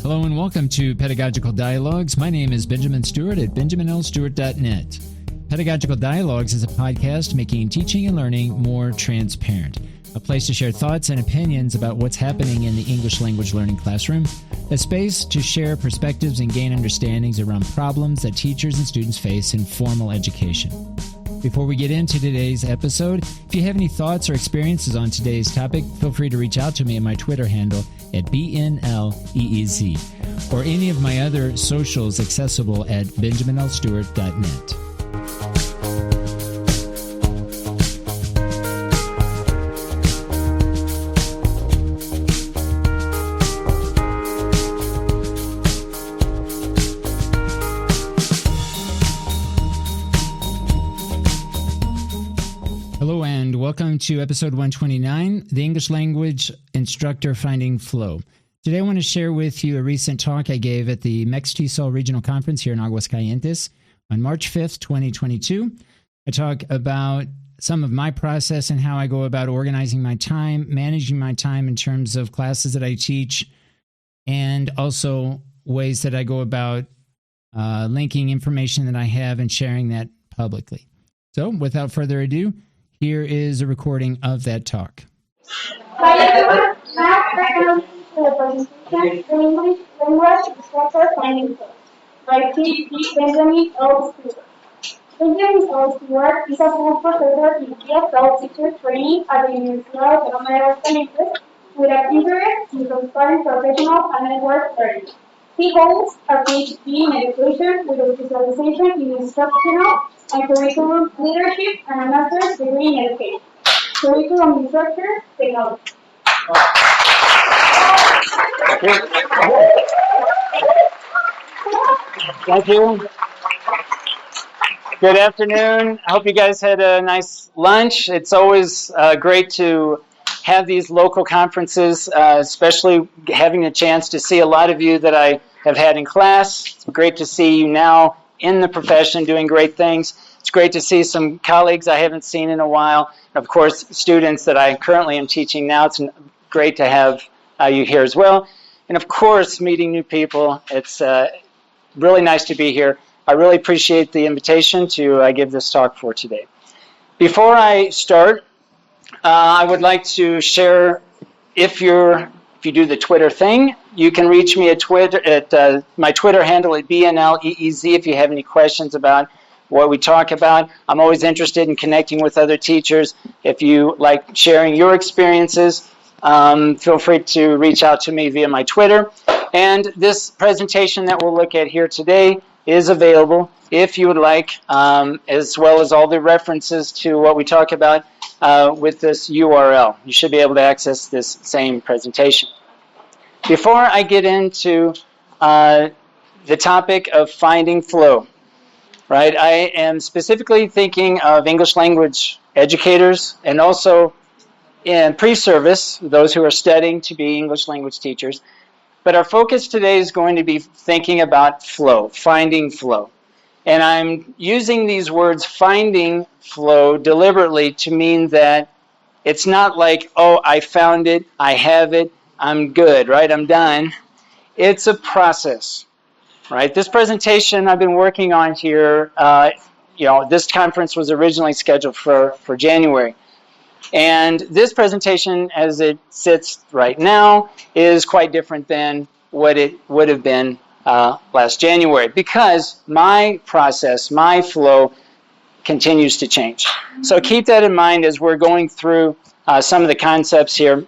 Hello and welcome to Pedagogical Dialogues. My name is Benjamin Stewart at benjaminlstewart.net. Pedagogical Dialogues is a podcast making teaching and learning more transparent. A place to share thoughts and opinions about what's happening in the English language learning classroom. A space to share perspectives and gain understandings around problems that teachers and students face in formal education. Before we get into today's episode, if you have any thoughts or experiences on today's topic, feel free to reach out to me at my Twitter handle at BNLEEZ or any of my other socials accessible at benjaminlstewart.net. Hello and welcome to episode 129, the English Language Instructor Finding Flow. Today I want to share with you a recent talk I gave at the MEX-TESOL Regional Conference here in Aguascalientes on March 5th, 2022. I talk about some of my process and how I go about organizing my time, managing my time in terms of classes that I teach, and also ways that I go about linking information that I have and sharing that publicly. So without further ado, here is a recording of that talk. Hi everyone, welcome to the presentation in English Language Instructor Finding Flow by Benjamin L. Stewart. Benjamin L. Stewart is a full professor in ESL teacher training at the Universidad Autónoma de Aguascalientes with an interest in transparent professional and network learning. He holds a PhD in education with a specialization in instructional and curriculum leadership and a master's degree in education. Curriculum instructor, technology. Thank you. Good afternoon. I hope you guys had a nice lunch. It's always great to have these local conferences, especially having a chance to see a lot of you that I have had in class. It's great to see you now in the profession doing great things. It's great to see some colleagues I haven't seen in a while. Of course, students that I currently am teaching now. It's great to have you here as well. And of course, meeting new people. It's really nice to be here. I really appreciate the invitation to give this talk for today. Before I start, I would like to share, if you do the Twitter thing, you can reach me at Twitter at my Twitter handle at BNLEEZ if you have any questions about what we talk about. I'm always interested in connecting with other teachers. If you like sharing your experiences, feel free to reach out to me via my Twitter. And this presentation that we'll look at here today is available if you would like, as well as all the references to what we talk about with this URL. You should be able to access this same presentation. Before I get into the topic of finding flow, right, I am specifically thinking of English language educators and also in pre-service, those who are studying to be English language teachers. But our focus today is going to be thinking about flow, finding flow. And I'm using these words, finding flow, deliberately to mean that it's not like, oh, I found it, I have it, I'm good, right? I'm done. It's a process, right? This presentation I've been working on here, this conference was originally scheduled for January. And this presentation, as it sits right now, is quite different than what it would have been last January, because my process, my flow, continues to change. So keep that in mind as we're going through some of the concepts here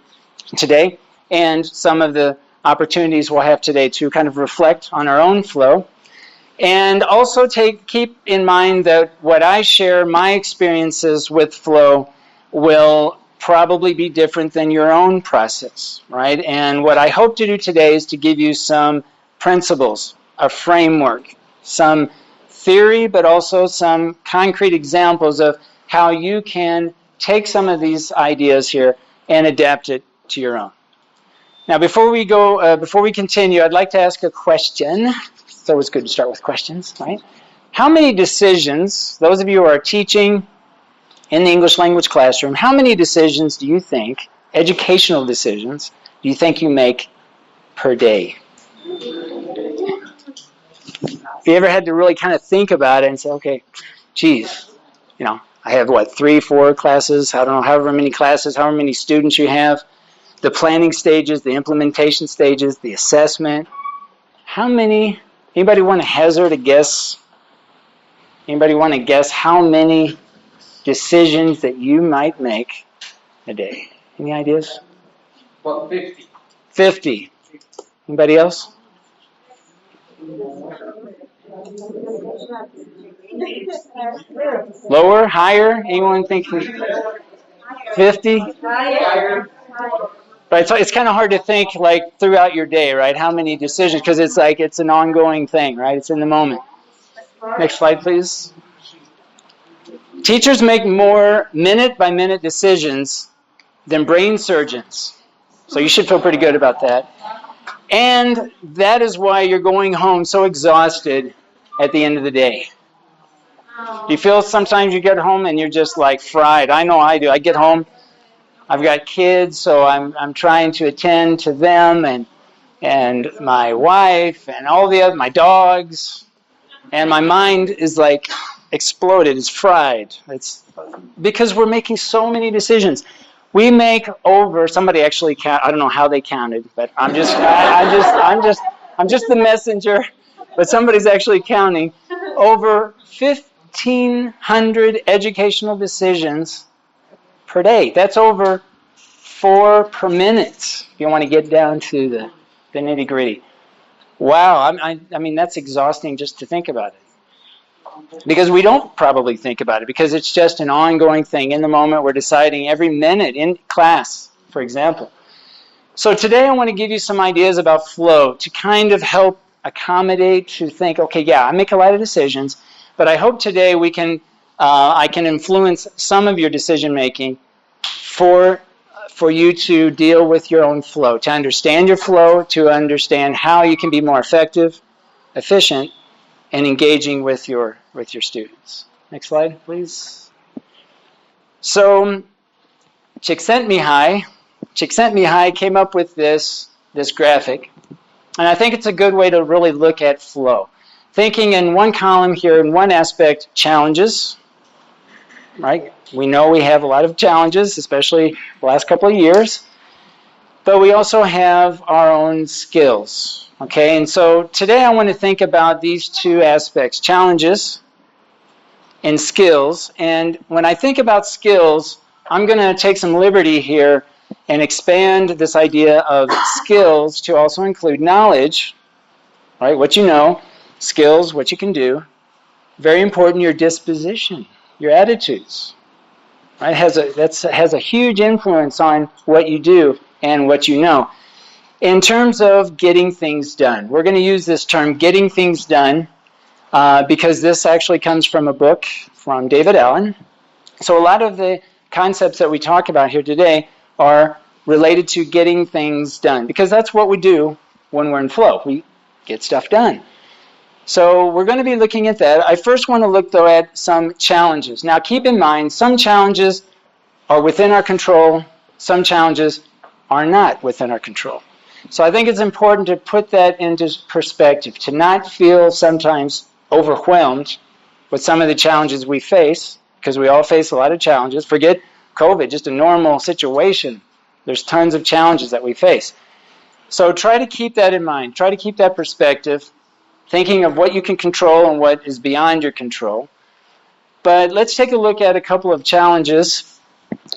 today and some of the opportunities we'll have today to kind of reflect on our own flow. And also keep in mind that what I share, my experiences with flow, will probably be different than your own process, right? And what I hope to do today is to give you some principles, a framework, some theory, but also some concrete examples of how you can take some of these ideas here and adapt it to your own. Now, before we continue, I'd like to ask a question. It's always good to start with questions, right? How many decisions, those of you who are teaching in the English language classroom, how many decisions do you think, educational decisions, do you think you make per day? If you ever had to really kind of think about it and say, okay, geez, I have 3, 4 classes, I don't know, however many classes, however many students you have, the planning stages, the implementation stages, the assessment. Anybody want to hazard a guess? Anybody want to guess how many decisions that you might make a day? Any ideas? Well, 50. 50. Anybody else? Lower? Higher? Anyone think 50? Right, so it's kind of hard to think throughout your day, right? How many decisions? Because it's an ongoing thing, right? It's in the moment. Next slide, please. Teachers make more minute-by-minute decisions than brain surgeons. So you should feel pretty good about that. And that is why you're going home so exhausted at the end of the day. Do you feel sometimes you get home and you're just fried? I know I do. I get home, I've got kids, so I'm trying to attend to them and my wife and all the other, my dogs, and my mind is exploded. It's fried. It's because we're making so many decisions. We make over. Somebody actually count. I don't know how they counted, but I'm just the messenger. But somebody's actually counting over 1,500 educational decisions per day. That's over 4 per minute. If you want to get down to the nitty gritty. Wow. I mean that's exhausting just to think about it. Because we don't probably think about it, because it's just an ongoing thing. In the moment, we're deciding every minute in class, for example. So today I want to give you some ideas about flow to kind of help accommodate, to think, okay, yeah, I make a lot of decisions, but I hope today I can influence some of your decision making for you to deal with your own flow, to understand your flow, to understand how you can be more effective, efficient, and engaging with your students. Next slide, please. So Csikszentmihalyi came up with this graphic, and I think it's a good way to really look at flow. Thinking in one column here, in one aspect, challenges, right? We know we have a lot of challenges, especially the last couple of years, but we also have our own skills. Okay, and so today I want to think about these two aspects, challenges and skills. And when I think about skills, I'm going to take some liberty here and expand this idea of skills to also include knowledge, right? What you know, skills, what you can do. Very important, your disposition, your attitudes, right? Has a huge influence on what you do and what you know. In terms of getting things done, we're going to use this term, getting things done, because this actually comes from a book from David Allen. So a lot of the concepts that we talk about here today are related to getting things done, because that's what we do when we're in flow. We get stuff done. So we're going to be looking at that. I first want to look, though, at some challenges. Now, keep in mind, some challenges are within our control. Some challenges are not within our control. So I think it's important to put that into perspective, to not feel sometimes overwhelmed with some of the challenges we face, because we all face a lot of challenges. Forget COVID, just a normal situation. There's tons of challenges that we face. So try to keep that in mind. Try to keep that perspective, thinking of what you can control and what is beyond your control. But let's take a look at a couple of challenges.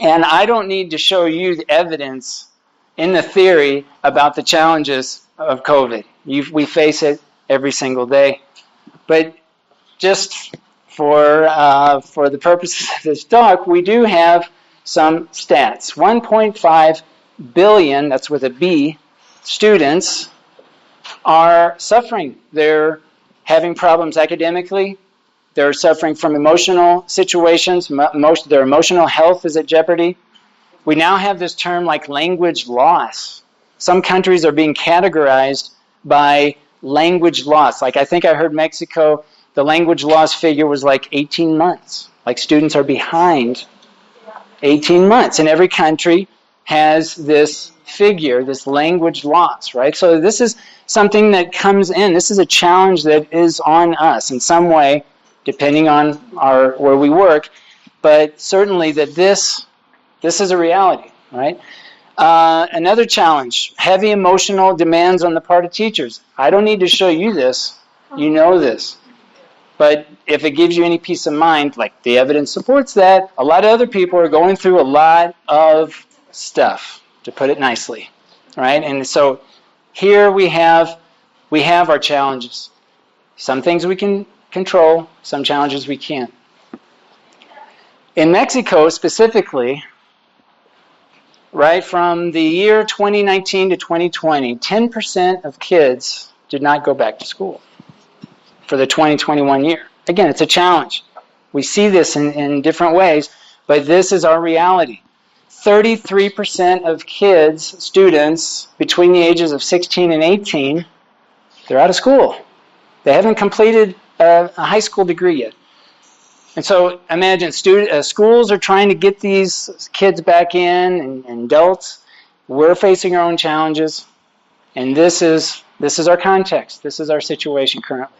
And I don't need to show you the evidence in the theory about the challenges of COVID. We face it every single day. But just for the purposes of this talk, we do have some stats. 1.5 billion, that's with a B, students are suffering. They're having problems academically. They're suffering from emotional situations. Their emotional health is at jeopardy. We now have this term like language loss. Some countries are being categorized by language loss. Like I think I heard Mexico, the language loss figure was like 18 months. Like students are behind 18 months. And every country has this figure this language loss, right? So this is something that comes in. This is a challenge that is on us in some way, depending on where we work, but certainly that this is a reality, right? Another challenge, heavy emotional demands on the part of teachers. I don't need to show you this. You know this. But if it gives you any peace of mind, like the evidence supports that, a lot of other people are going through a lot of stuff, to put it nicely, right? And so here we have our challenges. Some things we can control, some challenges we can't. In Mexico specifically, right, from the year 2019 to 2020, 10% of kids did not go back to school for the 2021 year. Again, it's a challenge. We see this in different ways, but this is our reality. 33% of kids, students, between the ages of 16 and 18, they're out of school. They haven't completed a high school degree yet. And so imagine schools are trying to get these kids back in, and adults. We're facing our own challenges, and this is our context. This is our situation currently.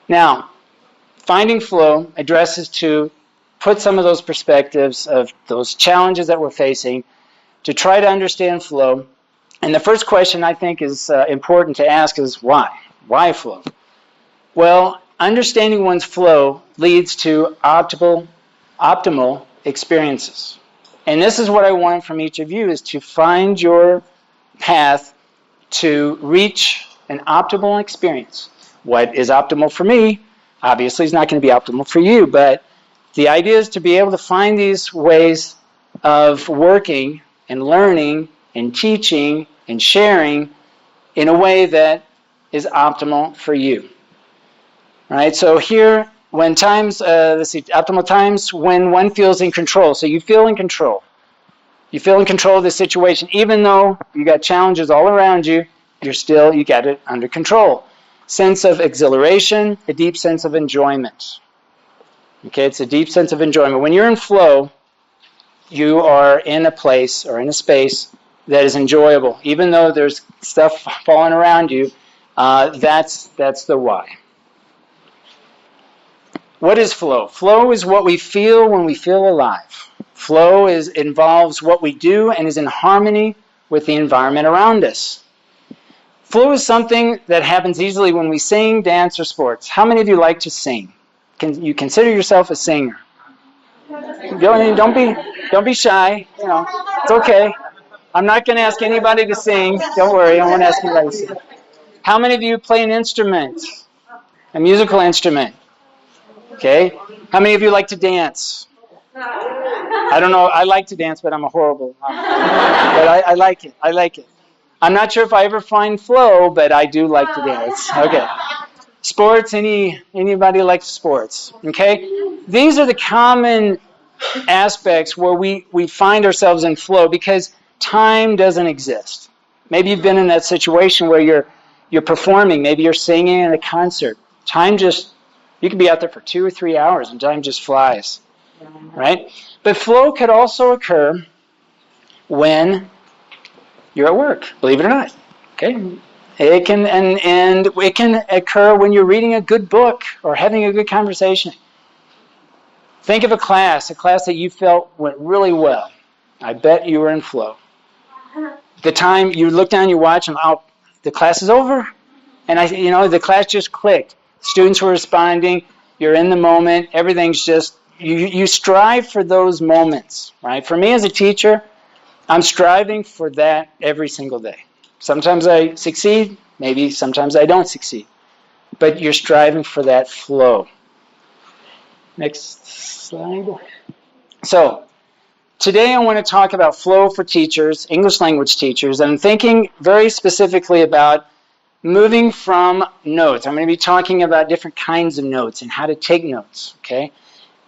Now, finding flow addresses to put some of those perspectives of those challenges that we're facing to try to understand flow. And the first question I think is important to ask is why? Why flow? Well, understanding one's flow leads to optimal experiences. And this is what I want from each of you, is to find your path to reach an optimal experience. What is optimal for me, obviously, is not going to be optimal for you, but the idea is to be able to find these ways of working and learning and teaching and sharing in a way that is optimal for you. Right? So here, when times, optimal times when one feels in control. So you feel in control. You feel in control of the situation. Even though you got challenges all around you, you got it under control. Sense of exhilaration, a deep sense of enjoyment. Okay, it's a deep sense of enjoyment. When you're in flow, you are in a place or in a space that is enjoyable. Even though there's stuff falling around you, that's the why. What is flow? Flow is what we feel when we feel alive. Flow involves what we do and is in harmony with the environment around us. Flow is something that happens easily when we sing, dance, or sports. How many of you like to sing? Can you consider yourself a singer? Don't be shy. You know, it's okay. I'm not going to ask anybody to sing. Don't worry, I won't ask anybody to sing. How many of you play an instrument? A musical instrument? Okay. How many of you like to dance? I don't know. I like to dance, but I'm a horrible. But I like it. I like it. I'm not sure if I ever find flow, but I do like to dance. Okay. Sports, anybody likes sports? Okay. These are the common aspects where we find ourselves in flow because time doesn't exist. Maybe you've been in that situation where you're performing, maybe you're singing in a concert. You could be out there for 2 or 3 hours and time just flies. Right? But flow could also occur when you're at work, believe it or not. Okay? It can and it can occur when you're reading a good book or having a good conversation. Think of a class that you felt went really well. I bet you were in flow. The time you look down your watch and the class is over, and the class just clicked. Students were responding. You're in the moment. Everything's just you strive for those moments, right? For me as a teacher, I'm striving for that every single day. Sometimes I succeed, maybe sometimes I don't succeed. But you're striving for that flow. Next slide. So, today I want to talk about flow for teachers, English language teachers, and I'm thinking very specifically about moving from notes. I'm going to be talking about different kinds of notes and how to take notes, okay?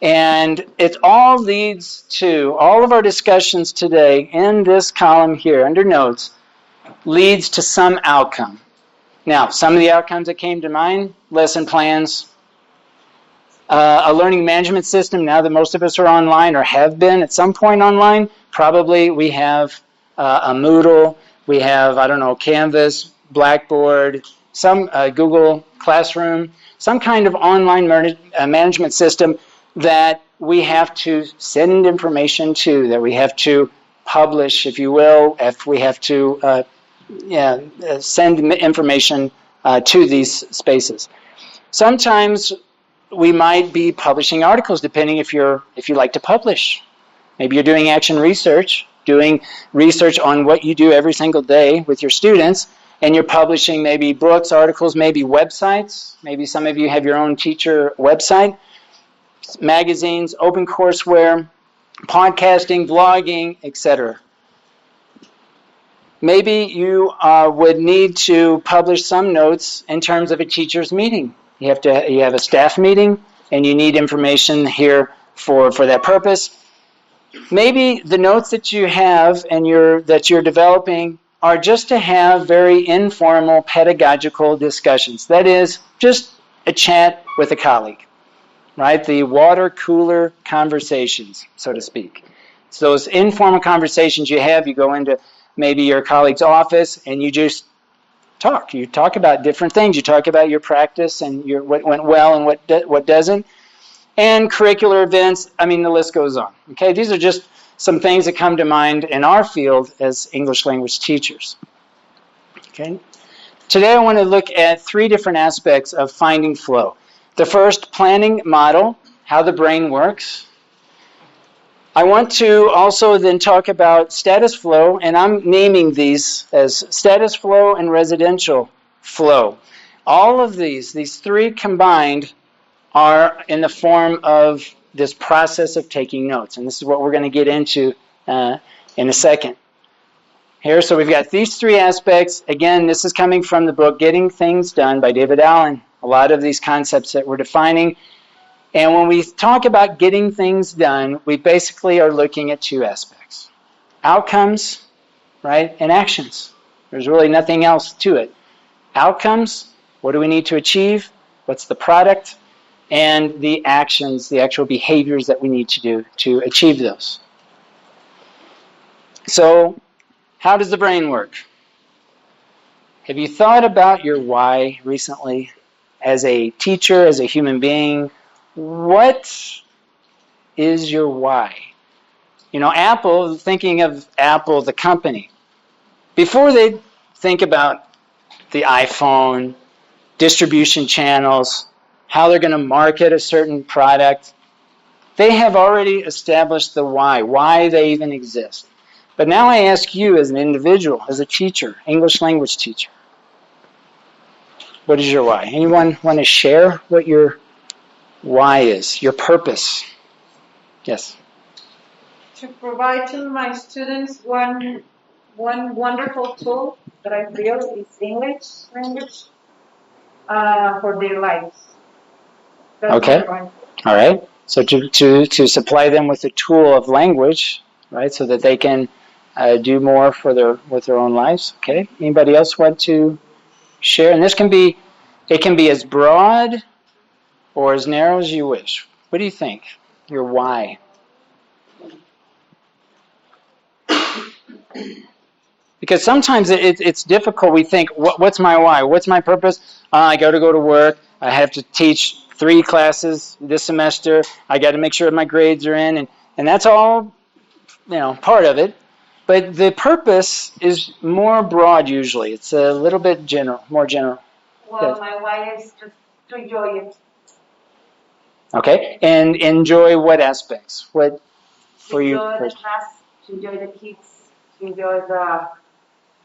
And it all leads to, all of our discussions today in this column here under notes leads to some outcome. Now, some of the outcomes that came to mind, lesson plans, a learning management system. Now that most of us are online or have been at some point online, probably we have a Moodle. We have, I don't know, Canvas, Blackboard, some Google Classroom, some kind of online management system that we have to send information to, that we have to publish, if you will, if we have to send information to these spaces. Sometimes we might be publishing articles, depending if you like to publish. Maybe you're doing action research, doing research on what you do every single day with your students, and you're publishing maybe books, articles, maybe websites. Maybe some of you have your own teacher website, magazines, open courseware, podcasting, vlogging, etc. Maybe you would need to publish some notes in terms of a teacher's meeting. You have a staff meeting, and you need information here for that purpose. Maybe the notes that you have and that you're developing are just to have very informal pedagogical discussions. That is, just a chat with a colleague, right? The water cooler conversations, so to speak. So those informal conversations you have, you go into maybe your colleague's office and you just talk. You talk about different things. You talk about your practice and what went well and what doesn't. And curricular events, I mean, the list goes on. Okay, these are just some things that come to mind in our field as English language teachers. Okay, today I want to look at 3 different aspects of finding flow. The first, planning model, how the brain works. I want to also then talk about status flow, and I'm naming these as status flow and residential flow. All of these 3 combined, are in the form of this process of taking notes. And this is what we're going to get into in a second. Here, so we've got these 3 aspects. Again, this is coming from the book Getting Things Done by David Allen. A lot of these concepts that we're defining. And when we talk about getting things done, we basically are looking at 2 aspects. Outcomes, right, and actions. There's really nothing else to it. Outcomes, what do we need to achieve? What's the product? And the actions, the actual behaviors that we need to do to achieve those. So, how does the brain work? Have you thought about your why recently? As a teacher, as a human being, what is your why? You know, Apple, thinking of Apple, the company, before they think about the iPhone, distribution channels, how they're going to market a certain product, they have already established the why they even exist. But now I ask you as an individual, as a teacher, English language teacher, what is your why? Anyone want to share what your why is, your purpose? Yes? To provide to my students one wonderful tool that I feel is English language for their lives. That's Okay. All right. So to supply them with a tool of language, right, so that they can do more with their own lives. Okay. Anybody else want to share? And it can be as broad or as narrow as you wish. What do you think? Your why? Because sometimes it's difficult. We think, what's my why? What's my purpose? I got to go to work. I have to teach 3 classes this semester. I got to make sure my grades are in, and that's all, part of it. But the purpose is more broad usually. It's a little bit more general. Well, yes. My why is just to enjoy it. Okay, and enjoy what aspects? What for you? Enjoy the class, to enjoy the kids, to enjoy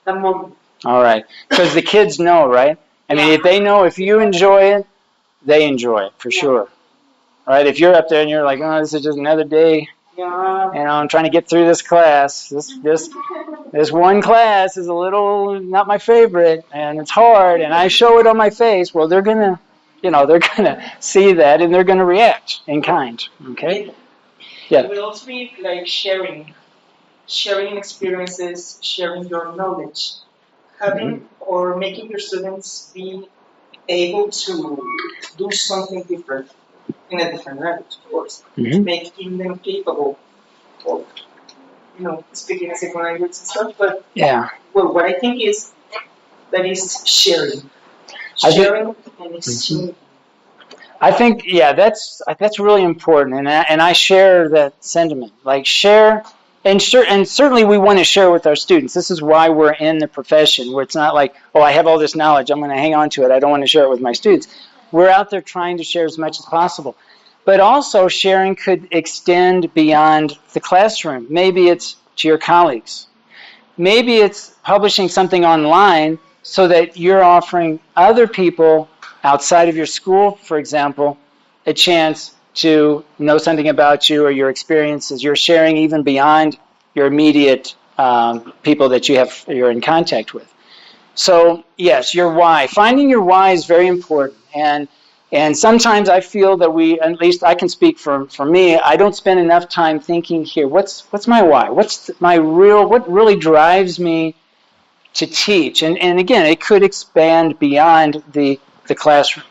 the moment. All right, because the kids know, right? I mean, if they know, if you enjoy it, they enjoy it for sure. All right, if you're up there and you're like, oh, this is just another day. Yeah. I'm trying to get through this class. This one class is a little not my favorite, and it's hard, and I show it on my face. Well, they're gonna see that, and they're gonna react in kind. Okay. Yeah. It will also be like sharing experiences, sharing your knowledge, having or making your students be able to do something different in a different language, of course, making them capable of speaking a second language and stuff. But Yeah. well, what I think is that is sharing, I think- sharing and exchanging. I think, yeah, that's really important, and I share that sentiment. Like share, and certainly we want to share with our students. This is why we're in the profession, where it's not like, oh, I have all this knowledge, I'm going to hang on to it. I don't want to share it with my students. We're out there trying to share as much as possible, but also sharing could extend beyond the classroom. Maybe it's to your colleagues. Maybe it's publishing something online so that you're offering other people outside of your school, for example, a chance to know something about you or your experiences. You're sharing even beyond your immediate people that you're in contact with. So yes, your why. Finding your why is very important, and sometimes I feel that at least I can speak for me, I don't spend enough time thinking here, what's my why? What really drives me to teach? And again, it could expand beyond the classroom.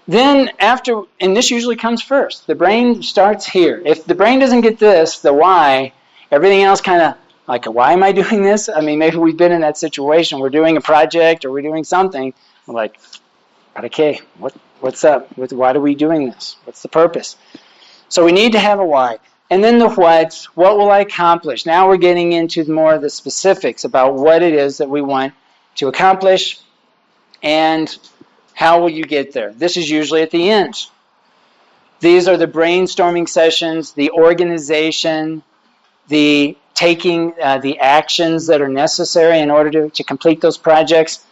Then and this usually comes first, the brain starts here. If the brain doesn't get this, the why, everything else kind of like, why am I doing this? I mean, maybe we've been in that situation. We're doing a project or we're doing something. We're like, okay, what's up? Why are we doing this? What's the purpose? So we need to have a why. And then the what will I accomplish? Now we're getting into more of the specifics about what it is that we want to accomplish and how will you get there. This is usually at the end. These are the brainstorming sessions, the organization, the taking the actions that are necessary in order to complete those projects.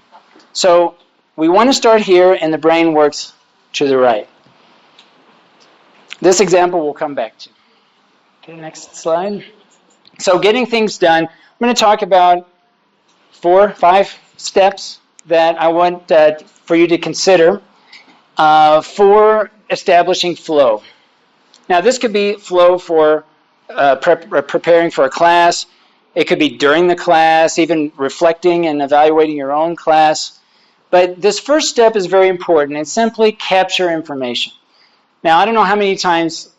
So we want to start here, and the brain works to the right. This example we'll come back to. Okay, next slide. So getting things done, I'm going to talk about 4 or 5 steps that I want for you to consider for establishing flow. Now this could be flow for preparing for a class. It could be during the class, even reflecting and evaluating your own class. But this first step is very important. It's simply capture information. Now, I don't know how many times,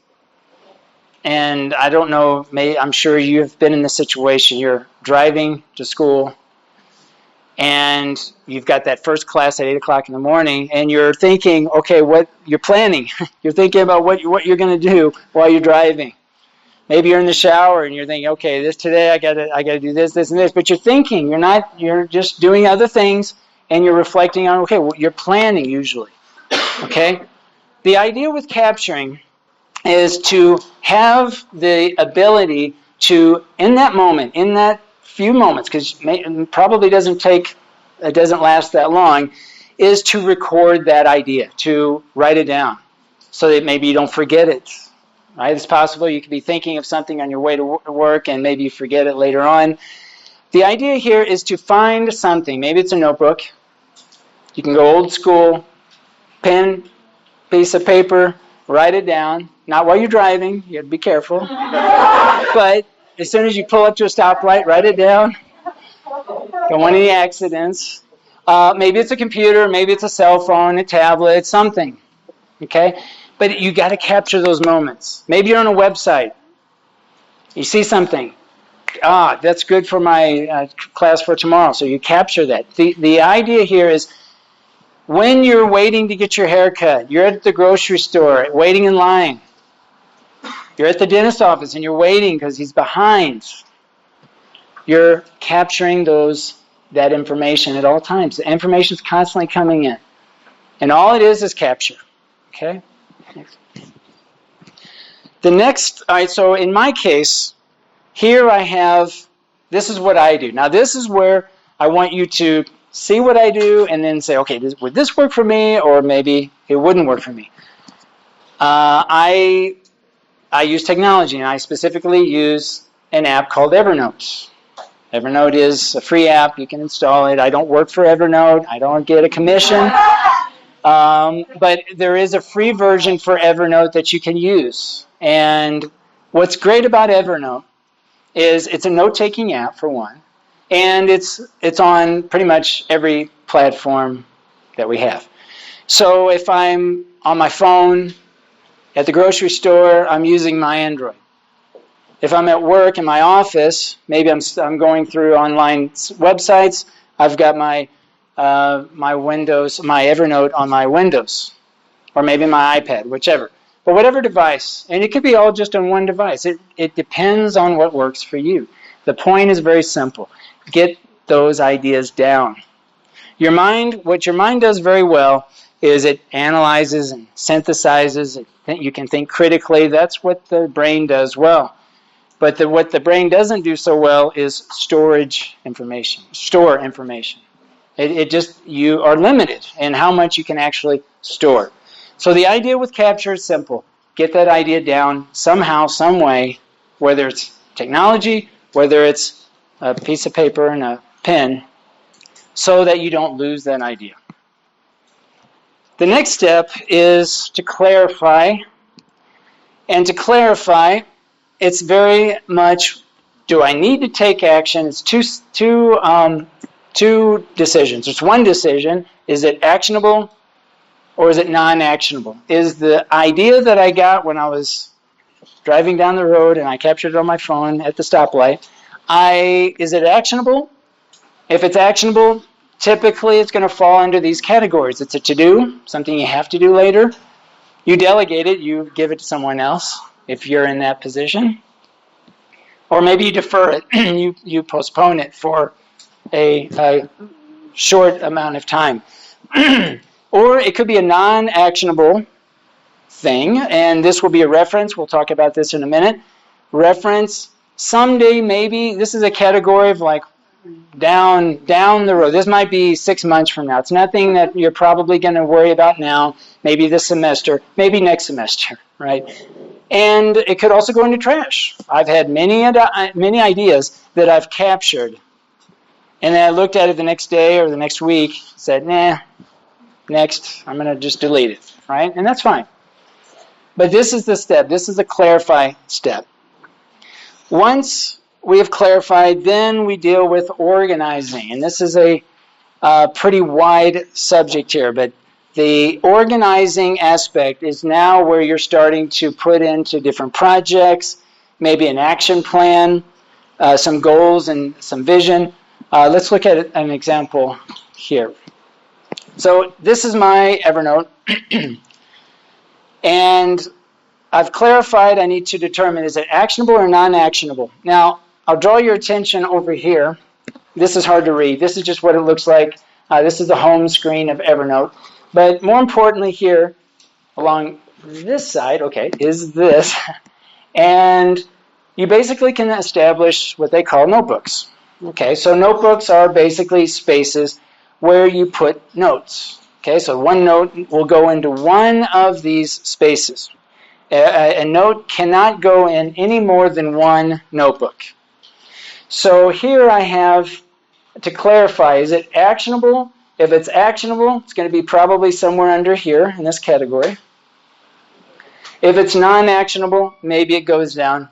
and I don't know, I'm sure you've been in this situation. You're driving to school, and you've got that first class at 8 o'clock in the morning, and you're thinking, okay, what you're planning. You're thinking about what you're going to do while you're driving. Maybe you're in the shower and you're thinking, okay, today I got to do this, and this. But you're thinking. You're just doing other things, and you're reflecting on. Okay, you're planning usually. Okay, the idea with capturing is to have the ability to, in that moment, in that few moments, because it probably doesn't last that long, is to record that idea, to write it down, so that maybe you don't forget it. Right? It's possible you could be thinking of something on your way to work and maybe you forget it later on. The idea here is to find something. Maybe it's a notebook. You can go old school, pen, piece of paper, write it down. Not while you're driving. You have to be careful. But as soon as you pull up to a stoplight, write it down. Don't want any accidents. Maybe it's a computer. Maybe it's a cell phone, a tablet, something. Okay? But you got to capture those moments. Maybe you're on a website. You see something. That's good for my class for tomorrow. So you capture that. The idea here is when you're waiting to get your hair cut, you're at the grocery store waiting in line. You're at the dentist's office and you're waiting because he's behind. You're capturing that information at all times. The information is constantly coming in. And all it is capture. Okay? So in my case, here this is what I do. Now this is where I want you to see what I do and then say, okay, would this work for me, or maybe it wouldn't work for me. I use technology, and I specifically use an app called Evernote. Evernote is a free app. You can install it. I don't work for Evernote. I don't get a commission. But there is a free version for Evernote that you can use. And what's great about Evernote is it's a note-taking app, for one, and it's on pretty much every platform that we have. So if I'm on my phone at the grocery store, I'm using my Android. If I'm at work in my office, maybe I'm going through online websites. I've got my Windows, my Evernote on my Windows, or maybe my iPad, whichever. But whatever device, and it could be all just on one device. It depends on what works for you. The point is very simple. Get those ideas down. What your mind does very well is it analyzes and synthesizes. You can think critically. That's what the brain does well. But what the brain doesn't do so well is store information. You are limited in how much you can actually store. So the idea with capture is simple. Get that idea down somehow, some way, whether it's technology, whether it's a piece of paper and a pen, so that you don't lose that idea. The next step is to clarify. And to clarify, it's very much, do I need to take action? It's two decisions. It's one decision. Is it actionable or is it non-actionable? Is the idea that I got when I was driving down the road and I captured it on my phone at the stoplight, is it actionable? If it's actionable, typically it's going to fall under these categories. It's a to-do, something you have to do later. You delegate it, you give it to someone else if you're in that position. Or maybe you defer it, you postpone it for a short amount of time. Or it could be a non-actionable thing, and this will be a reference. We'll talk about this in a minute. Reference, someday maybe, this is a category of like down the road. This might be 6 months from now. It's nothing that you're probably going to worry about now, maybe this semester, maybe next semester, right? And it could also go into trash. I've had many ideas that I've captured, and then I looked at it the next day or the next week, said, nah, next, I'm going to just delete it, right? And that's fine. But this is the step. This is the clarify step. Once we have clarified, then we deal with organizing. And this is a pretty wide subject here, but the organizing aspect is now where you're starting to put into different projects, maybe an action plan, some goals and some vision. Let's look at an example here. So this is my Evernote, and I've clarified I need to determine, is it actionable or non-actionable? Now, I'll draw your attention over here. This is hard to read. This is just what it looks like. This is the home screen of Evernote. But more importantly here, along this side, is this. And you basically can establish what they call notebooks. Okay, so notebooks are basically spaces where you put notes. Okay, so one note will go into one of these spaces. A note cannot go in any more than one notebook. So here I have to clarify, is it actionable? If it's actionable, it's going to be probably somewhere under here in this category. If it's non-actionable, maybe it goes down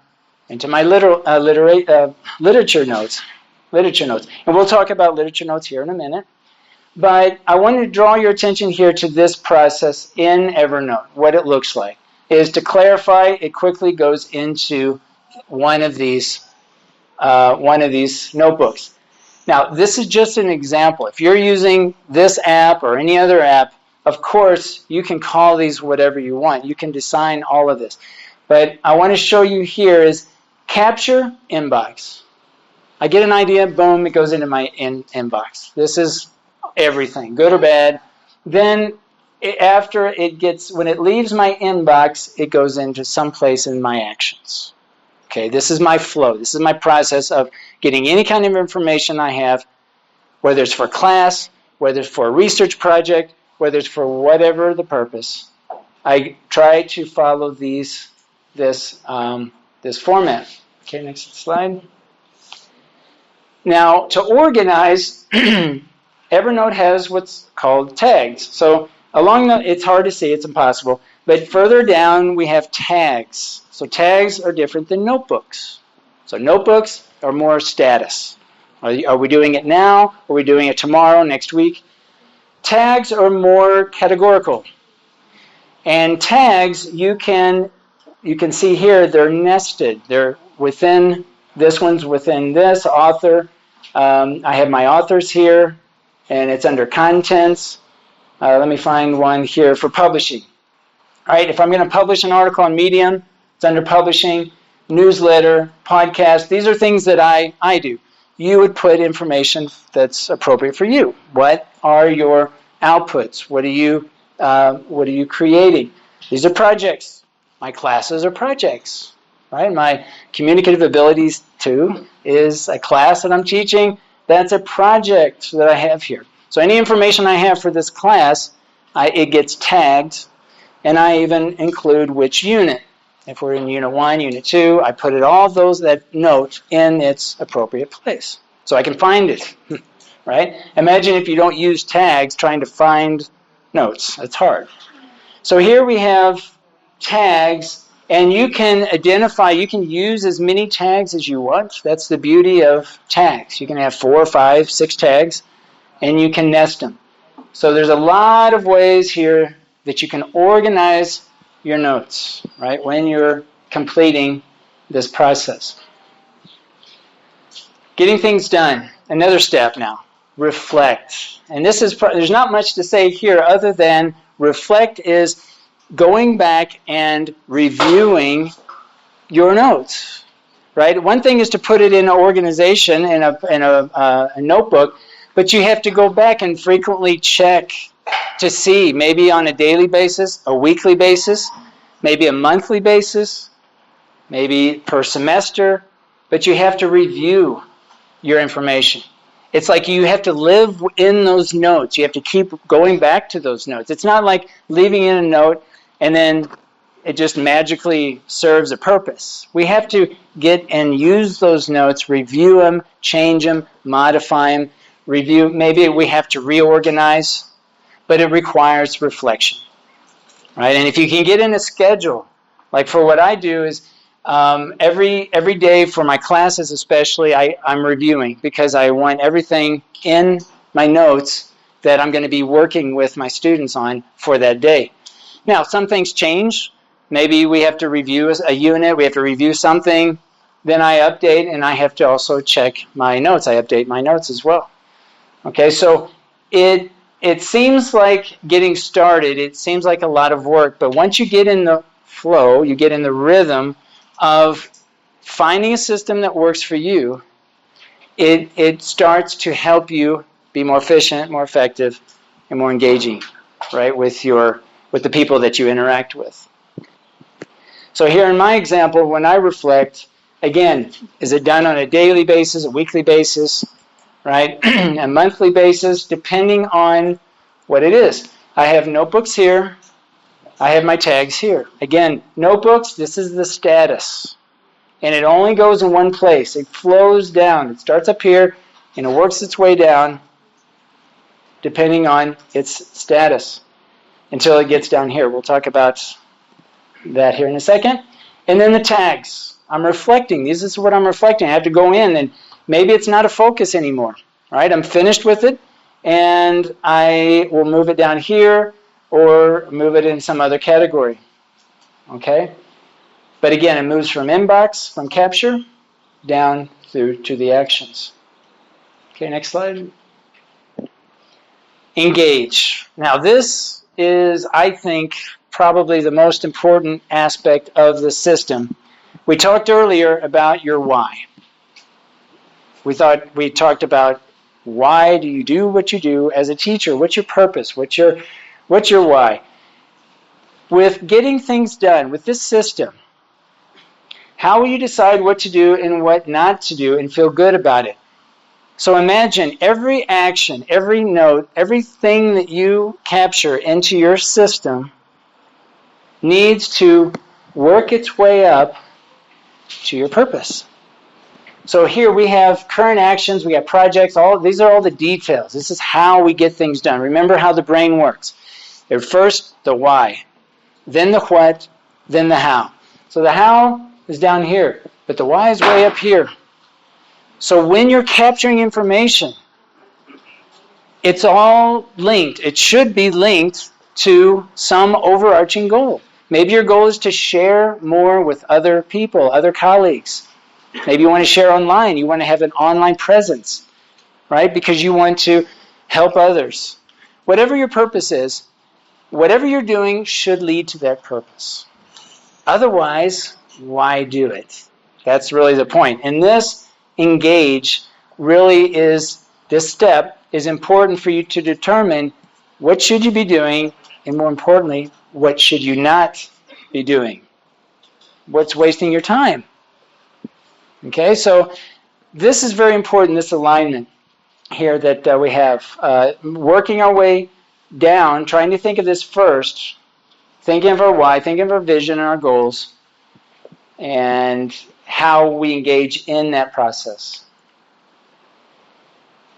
into my literature notes. And we'll talk about literature notes here in a minute. But I want to draw your attention here to this process in Evernote, what it looks like. Is to clarify, it quickly goes into one of these notebooks. Now, this is just an example. If you're using this app or any other app, of course, you can call these whatever you want. You can design all of this. But I want to show you here is capture inbox. I get an idea, boom, it goes into my inbox. This is everything, good or bad. Then when it leaves my inbox, it goes into someplace in my actions. Okay, this is my flow. This is my process of getting any kind of information I have, whether it's for class, whether it's for a research project, whether it's for whatever the purpose. I try to follow this format. Okay, next slide. Now, to organize, Evernote has what's called tags. So it's hard to see, it's impossible. But further down, we have tags. So tags are different than notebooks. So notebooks are more status. Are we doing it now? Are we doing it tomorrow, next week? Tags are more categorical. And tags, you can see here, they're nested. They're within, this one's within this author. I have my authors here, and it's under contents. Let me find one here for publishing. All right, if I'm going to publish an article on Medium, it's under publishing, newsletter, podcast. These are things that I do. You would put information that's appropriate for you. What are your outputs? What are you creating? These are projects. My classes are projects, right? My communicative abilities 2 is a class that I'm teaching. That's a project that I have here. So any information I have for this class, it gets tagged, and I even include which unit. If we're in Unit 1, Unit 2, I put that note in its appropriate place so I can find it, right? Imagine if you don't use tags trying to find notes. It's hard. So here we have tags, and you can identify, you can use as many tags as you want. That's the beauty of tags. You can have 4, 5, 6 tags, and you can nest them. So there's a lot of ways here that you can organize your notes, right, when you're completing this process. Getting things done. Another step now. Reflect. And this is, there's not much to say here other than reflect is going back and reviewing your notes, right? One thing is to put it in an organization, in a notebook, but you have to go back and frequently check to see, maybe on a daily basis, a weekly basis, maybe a monthly basis, maybe per semester, but you have to review your information. It's like you have to live in those notes. You have to keep going back to those notes. It's not like leaving in a note and then it just magically serves a purpose. We have to get and use those notes, review them, change them, modify them, review. Maybe we have to reorganize, but it requires reflection, right? And if you can get in a schedule, like for what I do is every day for my classes especially, I'm reviewing because I want everything in my notes that I'm going to be working with my students on for that day. Now, some things change. Maybe we have to review a unit, we have to review something, then I update, and I have to also check my notes. I update my notes as well. Okay, so it seems like getting started, it seems like a lot of work, but once you get in the flow, you get in the rhythm of finding a system that works for you, it starts to help you be more efficient, more effective, and more engaging, right, with the people that you interact with. So here in my example, when I reflect, again, is it done on a daily basis, a weekly basis, right, a monthly basis, depending on what it is. I have notebooks here. I have my tags here. Again, notebooks, this is the status. And it only goes in one place. It flows down. It starts up here, and it works its way down, depending on its status, until it gets down here. We'll talk about that here in a second. And then the tags. I'm reflecting. This is what I'm reflecting. I have to go in, and maybe it's not a focus anymore. Right? I'm finished with it, and I will move it down here or move it in some other category. Okay? But again, it moves from inbox, from capture, down through to the actions. Okay, next slide. Engage. Now this is, I think, probably the most important aspect of the system. We talked earlier about your why. We talked about why do you do what you do as a teacher? What's your purpose? What's your why? With getting things done, with this system, how will you decide what to do and what not to do and feel good about it? So imagine every action, every note, everything that you capture into your system needs to work its way up to your purpose. So here we have current actions, we have projects, these are all the details. This is how we get things done. Remember how the brain works. First, the why, then the what, then the how. So the how is down here, but the why is way up here. So when you're capturing information, it's all linked. It should be linked to some overarching goal. Maybe your goal is to share more with other people, other colleagues. Maybe you want to share online. You want to have an online presence, right? Because you want to help others. Whatever your purpose is, whatever you're doing should lead to that purpose. Otherwise, why do it? That's really the point. And this engage really is, this step is important for you to determine what should you be doing, and more importantly, what should you not be doing? What's wasting your time? Okay, so this is very important, this alignment here that we have. Working our way down, trying to think of this first, thinking of our why, thinking of our vision and our goals, and how we engage in that process.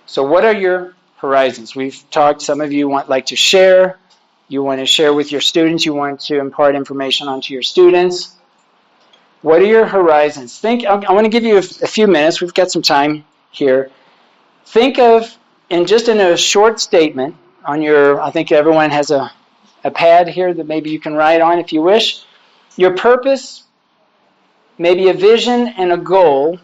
So what are your horizons? We've talked, some of you like to share. You want to share with your students. You want to impart information onto your students. What are your horizons? I want to give you a few minutes. We've got some time here. Think of, in a short statement on your, I think everyone has a pad here that maybe you can write on if you wish. Your purpose, maybe a vision and a goal,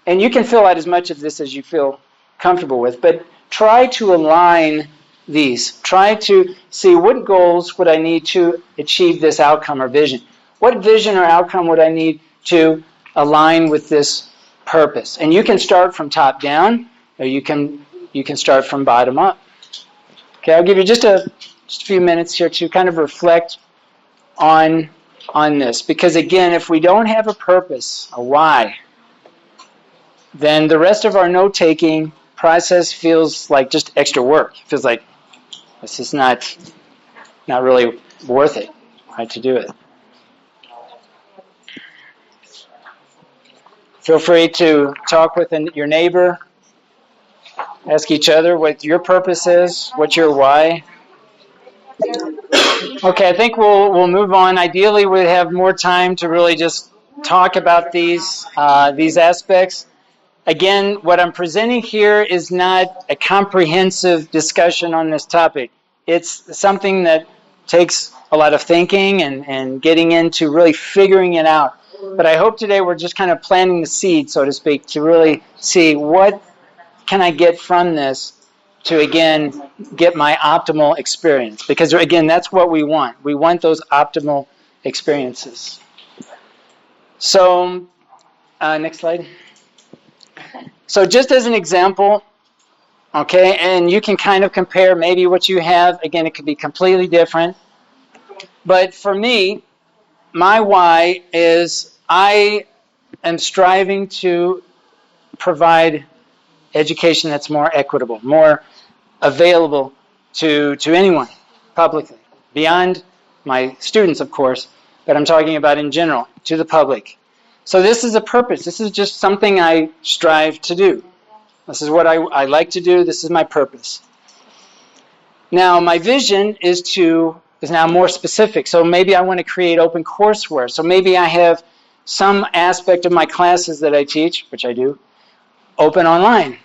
and you can fill out as much of this as you feel comfortable with, but try to align these. Try to see what goals would I need to achieve this outcome or vision. What vision or outcome would I need to align with this purpose? And you can start from top down, or you can start from bottom up. Okay, I'll give you just a few minutes here to kind of reflect on this. Because again, if we don't have a purpose, a why, then the rest of our note-taking process feels like just extra work. It feels like this is not really worth it, right, to do it. Feel free to talk with your neighbor. Ask each other what your purpose is, what's your why. Okay, I think we'll move on. Ideally, we'd have more time to really just talk about these aspects. Again, what I'm presenting here is not a comprehensive discussion on this topic. It's something that takes a lot of thinking and getting into really figuring it out. But I hope today we're just kind of planting the seed, so to speak, to really see what can I get from this to, again, get my optimal experience. Because, again, that's what we want. We want those optimal experiences. So, next slide. So just as an example, okay, and you can kind of compare maybe what you have. Again, it could be completely different. But for me, my why is I am striving to provide education that's more equitable, more available to anyone publicly, beyond my students, of course, but I'm talking about in general, to the public. So this is a purpose. This is just something I strive to do. This is what I like to do. This is my purpose. Now, my vision is now more specific. So maybe I want to create open courseware. So maybe I have some aspect of my classes that I teach, which I do, open online.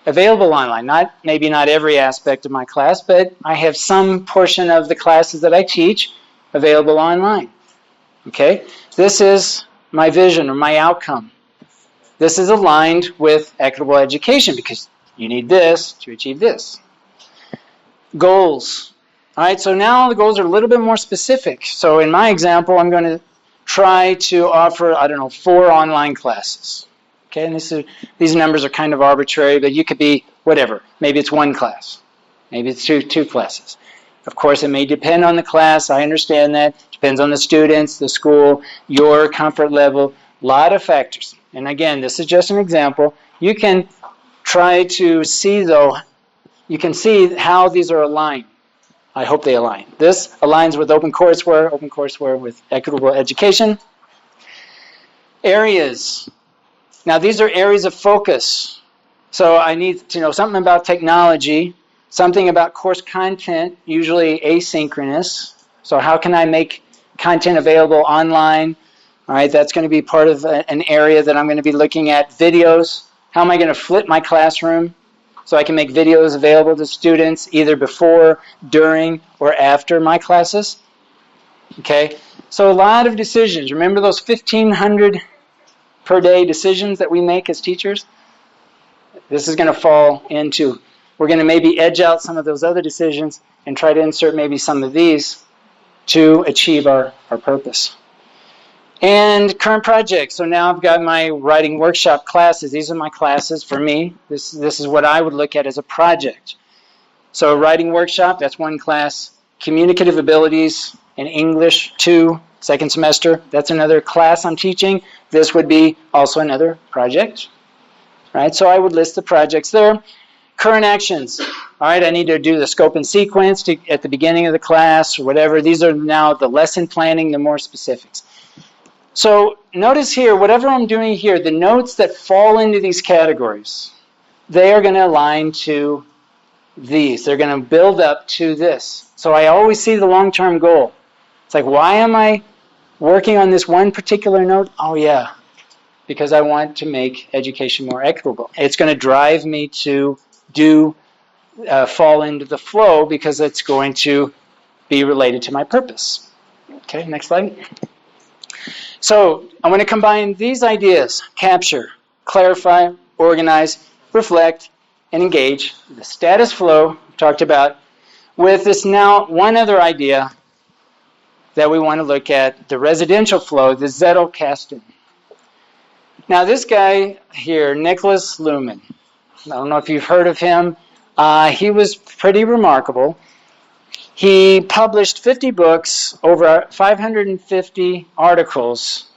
Available online. Maybe not every aspect of my class, but I have some portion of the classes that I teach available online. Okay? This is my vision or my outcome. This is aligned with equitable education because you need this to achieve this. Goals. All right, so now the goals are a little bit more specific. So in my example, I'm going to try to offer, 4 online classes. Okay, and these numbers are kind of arbitrary, but you could be whatever. Maybe it's 1 class. Maybe it's two classes. Of course, it may depend on the class. I understand that. Depends on the students, the school, your comfort level, a lot of factors. And again, this is just an example. You can try to see, though, you can see how these are aligned. I hope they align. This aligns with open courseware with equitable education. Areas. Now, these are areas of focus. So I need to know something about technology, something about course content, usually asynchronous. So how can I make content available online? All right, that's going to be part of an area that I'm going to be looking at. Videos. How am I going to flip my classroom so I can make videos available to students either before, during, or after my classes? Okay, so a lot of decisions. Remember those 1,500 per day decisions that we make as teachers, this is going to fall into, we're going to maybe edge out some of those other decisions and try to insert maybe some of these to achieve our purpose. And current projects. So now I've got my writing workshop classes. These are my classes for me. This is what I would look at as a project. So writing workshop, that's one class. Communicative abilities in English, 2, second semester. That's another class I'm teaching. This would be also another project. Right? So I would list the projects there. Current actions. All right, I need to do the scope and sequence at the beginning of the class or whatever. These are now the lesson planning, the more specifics. So notice here, whatever I'm doing here, the notes that fall into these categories, they are going to align to these. They're going to build up to this. So I always see the long-term goal. It's like, why am I working on this one particular note? Oh, yeah, because I want to make education more equitable. It's going to drive me to fall into the flow because it's going to be related to my purpose. Okay, next slide. So I want to combine these ideas: capture, clarify, organize, reflect, and engage. The status flow we talked about with this now one other idea that we want to look at, the residential flow, the Zettelkasten. Now this guy here, Nicholas Luhmann, I don't know if you've heard of him. He was pretty remarkable. He published 50 books, over 550 articles,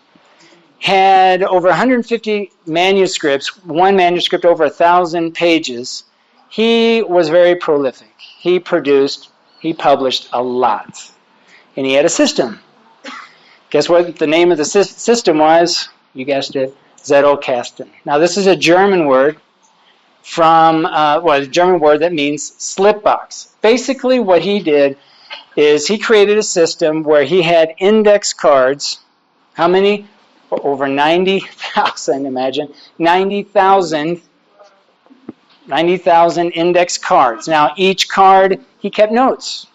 had over 150 manuscripts, one manuscript over 1,000 pages. He was very prolific. He published a lot. And he had a system. Guess what the name of the system was? You guessed it, Zettelkasten. Now this is a German word a German word that means slip box. Basically what he did is he created a system where he had index cards. How many? Over 90,000, imagine. 90,000 index cards. Now each card, he kept notes.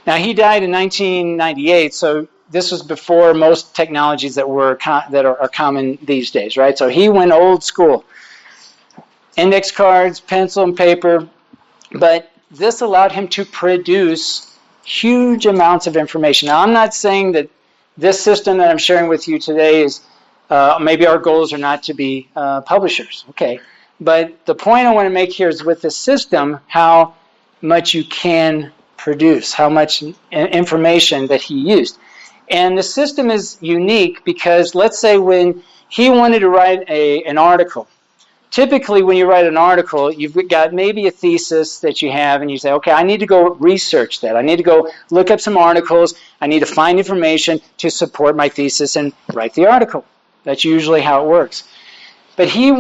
Now he died in 1998, so this was before most technologies that are common these days, right? So he went old school. Index cards, pencil and paper, but this allowed him to produce huge amounts of information. Now I'm not saying that this system that I'm sharing with you today is, maybe our goals are not to be publishers, okay? But the point I want to make here is with this system, how much you can produce, how much information that he used. And the system is unique because let's say when he wanted to write an article, typically when you write an article, you've got maybe a thesis that you have and you say, okay, I need to go research that. I need to go look up some articles. I need to find information to support my thesis and write the article. That's usually how it works. But he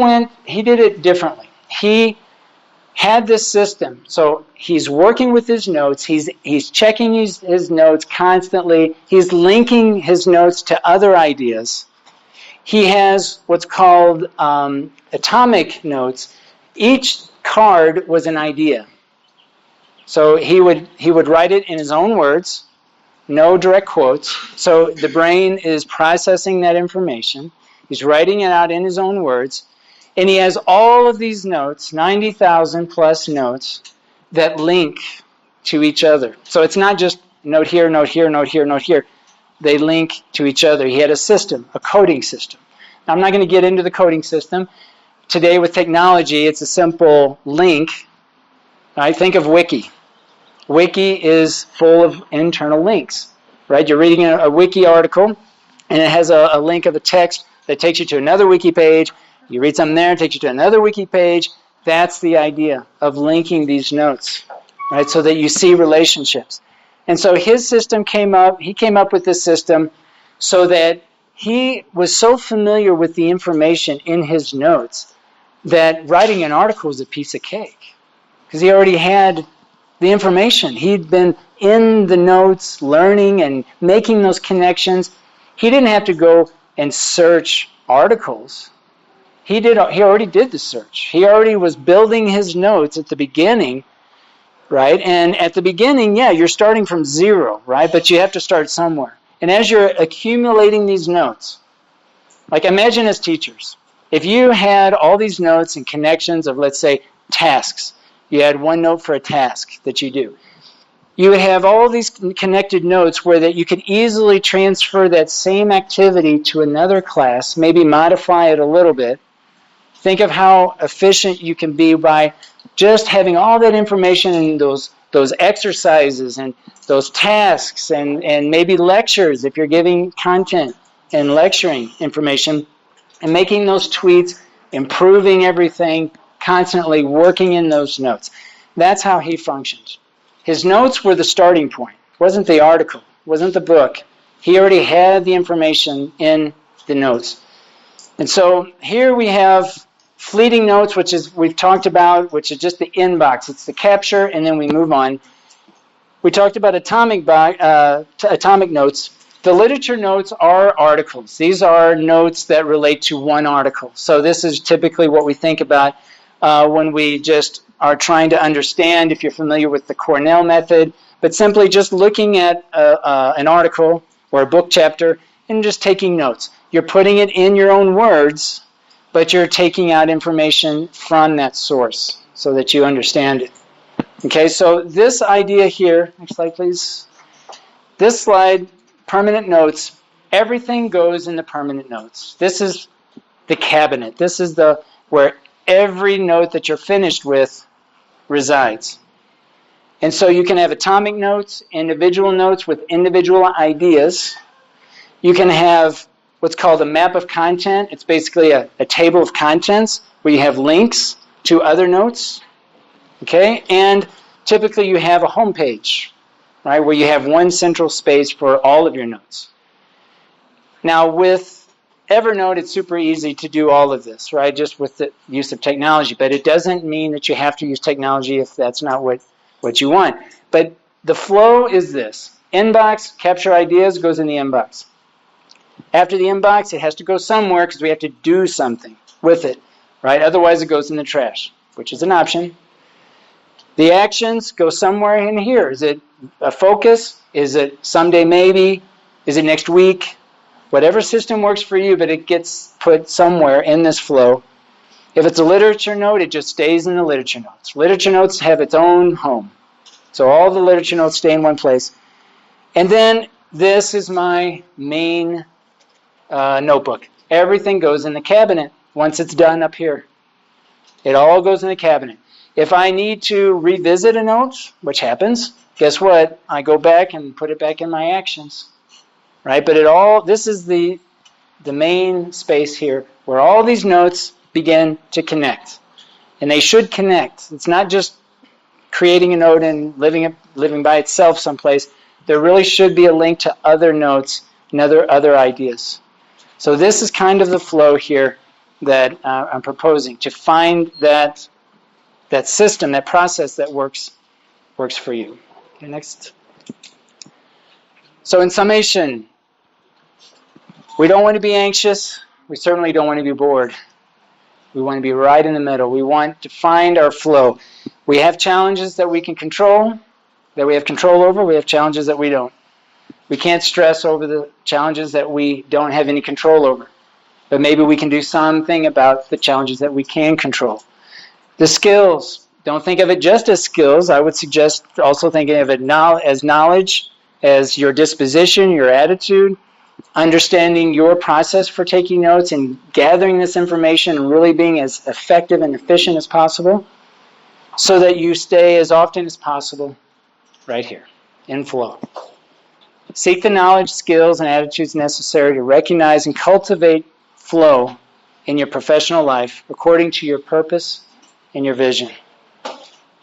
did it differently. He had this system. So he's working with his notes. He's checking his notes constantly. He's linking his notes to other ideas. He has what's called atomic notes. Each card was an idea. So he would write it in his own words, no direct quotes. So the brain is processing that information. He's writing it out in his own words. And he has all of these notes, 90,000 plus notes, that link to each other. So it's not just note here, note here, note here, note here. They link to each other. He had a system, a coding system. Now, I'm not going to get into the coding system. Today with technology, it's a simple link. Right? Think of Wiki. Wiki is full of internal links. Right? You're reading a Wiki article, and it has a link of a text that takes you to another Wiki page. You read something there, it takes you to another Wiki page. That's the idea of linking these notes, right? So that you see relationships. And so his system he came up with this system so that he was so familiar with the information in his notes that writing an article was a piece of cake. Because he already had the information. He'd been in the notes, learning and making those connections. He didn't have to go and search articles. He already did the search. He already was building his notes at the beginning, right? And at the beginning, yeah, you're starting from zero, right? But you have to start somewhere. And as you're accumulating these notes, Like imagine as teachers, if you had all these notes and connections of, let's say, tasks. You had one note for a task that you do. You would have all these connected notes where that you could easily transfer that same activity to another class, maybe modify it a little bit. Think of how efficient you can be by just having all that information in those exercises and those tasks and maybe lectures if you're giving content and lecturing information and making those tweets, improving everything, constantly working in those notes. That's how he functioned. His notes were the starting point. It wasn't the article, it wasn't the book. He already had the information in the notes. And so here we have fleeting notes, which is we've talked about, which is just the inbox. It's the capture, and then we move on. We talked about atomic notes. The literature notes are articles. These are notes that relate to one article. So this is typically what we think about when we just are trying to understand, if you're familiar with the Cornell method, but simply just looking at an article or a book chapter and just taking notes. You're putting it in your own words, but you're taking out information from that source so that you understand it. Okay, so this idea here, next slide please. This slide, permanent notes, everything goes in the permanent notes. This is the cabinet. This is where every note that you're finished with resides. And so you can have atomic notes, individual notes with individual ideas. You can have what's called a map of content. It's basically a table of contents where you have links to other notes. Okay, and typically you have a home page, right, where you have one central space for all of your notes. Now with Evernote, it's super easy to do all of this, right, just with the use of technology. But it doesn't mean that you have to use technology if that's not what you want. But the flow is this. Inbox, capture ideas, goes in the inbox. After the inbox, it has to go somewhere because we have to do something with it, right? Otherwise, it goes in the trash, which is an option. The actions go somewhere in here. Is it a focus? Is it someday maybe? Is it next week? Whatever system works for you, but it gets put somewhere in this flow. If it's a literature note, it just stays in the literature notes. Literature notes have its own home. So all the literature notes stay in one place. And then this is my main notebook. Everything goes in the cabinet once it's done up here. It all goes in the cabinet. If I need to revisit a note, which happens, guess what? I go back and put it back in my actions, right? But this is the main space here where all these notes begin to connect. And they should connect. It's not just creating a note and living by itself someplace. There really should be a link to other notes and other ideas. So this is kind of the flow here that I'm proposing, to find that system, that process that works for you. Okay, next. So in summation, we don't want to be anxious. We certainly don't want to be bored. We want to be right in the middle. We want to find our flow. We have challenges that we can control, that we have control over. We have challenges that we don't. We can't stress over the challenges that we don't have any control over. But maybe we can do something about the challenges that we can control. The skills, don't think of it just as skills. I would suggest also thinking of it as knowledge, as your disposition, your attitude, understanding your process for taking notes and gathering this information and really being as effective and efficient as possible so that you stay as often as possible right here in flow. Seek the knowledge, skills, and attitudes necessary to recognize and cultivate flow in your professional life according to your purpose and your vision.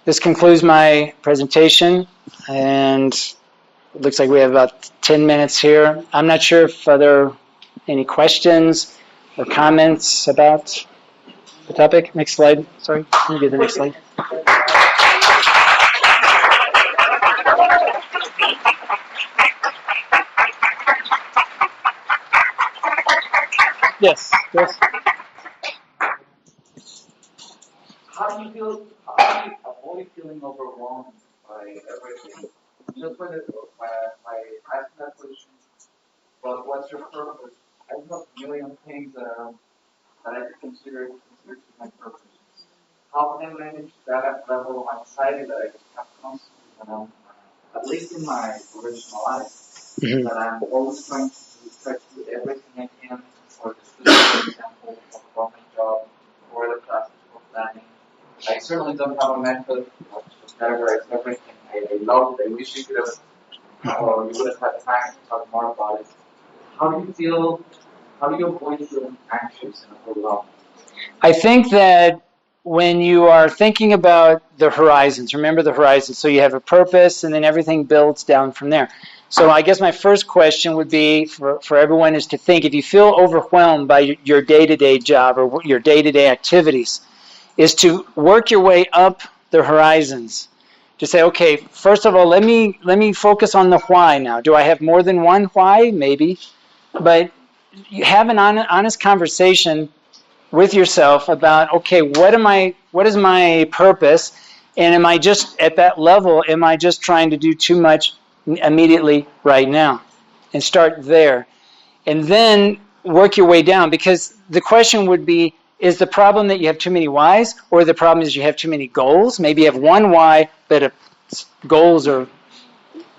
This concludes my presentation, and it looks like we have about 10 minutes here. I'm not sure if there are any questions or comments about the topic. Next slide. Sorry, can you get the next slide? Yes. How do you avoid feeling overwhelmed by everything? Just when I ask that question, but what's your purpose? I have a million things that I consider to be my purpose. How can I manage that level of anxiety that I have constantly, at least in my professional life, that I'm always try to do everything I can for the students, for example, for the government job, for the classes, for planning. I certainly don't have a method to categorize everything. I love it. I wish you could have, or you would have had time to talk more about it. How do you feel? How do you avoid feeling anxious and overwhelmed? I think that when you are thinking about the horizons, remember the horizons. So you have a purpose, and then everything builds down from there. So I guess my first question would be for everyone is to think, if you feel overwhelmed by your day-to-day job or your day-to-day activities, is to work your way up the horizons. To say, okay, first of all, let me focus on the why now. Do I have more than one why? Maybe. But you have an honest conversation with yourself about, okay, what is my purpose, and am I just at that level, am I just trying to do too much immediately right now? And start there. And then work your way down, because the question would be, is the problem that you have too many whys, or the problem is you have too many goals? Maybe you have one why, but goals are,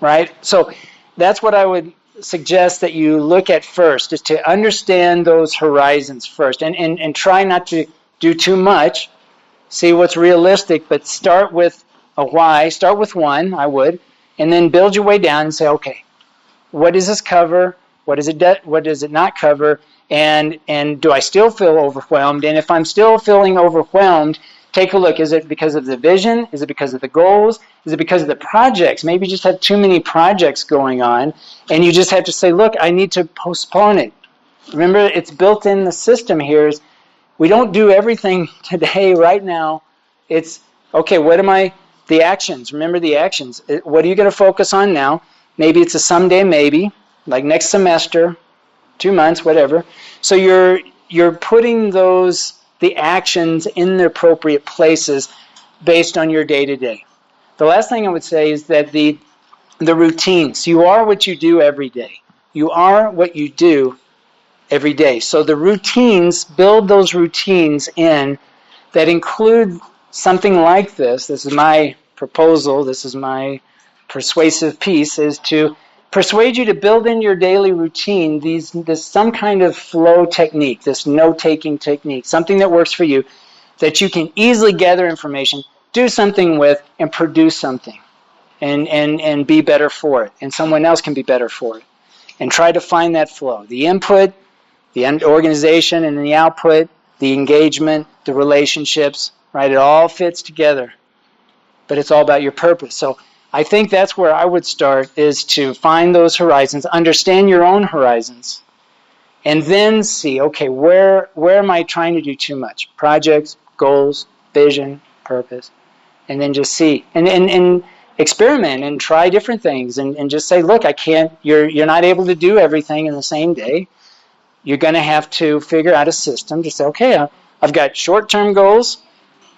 right? So that's what I would suggest that you look at first, is to understand those horizons first, and try not to do too much. See what's realistic, but start with a why. Start with one, I would, and then build your way down and say, okay, what does this cover? What does it not cover? And do I still feel overwhelmed? And if I'm still feeling overwhelmed, take a look. Is it because of the vision? Is it because of the goals? Is it because of the projects? Maybe you just have too many projects going on, and you just have to say, look, I need to postpone it. Remember, it's built in the system here. Is we don't do everything today, right now. It's, okay, the actions. Remember the actions. What are you going to focus on now? Maybe it's a someday maybe, like next semester, 2 months, whatever. So you're putting the actions in the appropriate places based on your day-to-day. The last thing I would say is that the routines. You are what you do every day. You are what you do every day. So the routines, build those routines in that include something like this. This is my proposal. This is my persuasive piece, is to persuade you to build in your daily routine this some kind of flow technique, this note-taking technique, something that works for you, that you can easily gather information, do something with, and produce something, and be better for it, and someone else can be better for it. And try to find that flow. The input, the organization, and the output, the engagement, the relationships, right? It all fits together. But it's all about your purpose. So I think that's where I would start, is to find those horizons, understand your own horizons, and then see, okay, where am I trying to do too much? Projects, goals, vision, purpose. And then just see. And experiment and try different things, and just say, look, I can't, you're not able to do everything in the same day. You're going to have to figure out a system to say, okay, I've got short-term goals,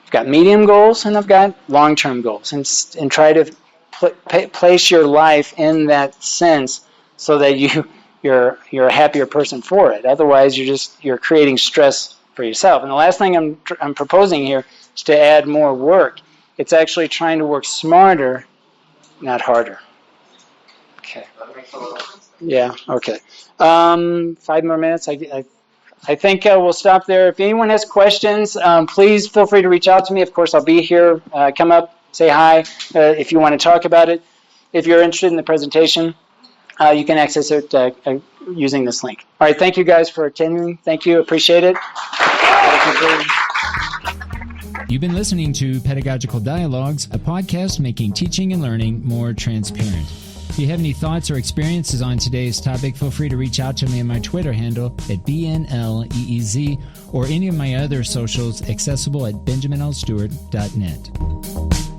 I've got medium goals, and I've got long-term goals, and try to place your life in that sense so that you're a happier person for it. Otherwise, you're creating stress for yourself. And the last thing I'm proposing here is to add more work. It's actually trying to work smarter, not harder. Okay. Yeah. Okay. 5 more minutes. I think we'll stop there. If anyone has questions, please feel free to reach out to me. Of course, I'll be here. Come up, say hi if you want to talk about it. If you're interested in the presentation, you can access it using this link. All right. Thank you guys for attending. Thank you. Appreciate it. You've been listening to Pedagogical Dialogues, a podcast making teaching and learning more transparent. If you have any thoughts or experiences on today's topic, feel free to reach out to me on my Twitter handle at BNLEEZ, or any of my other socials accessible at benjaminlstewart.net.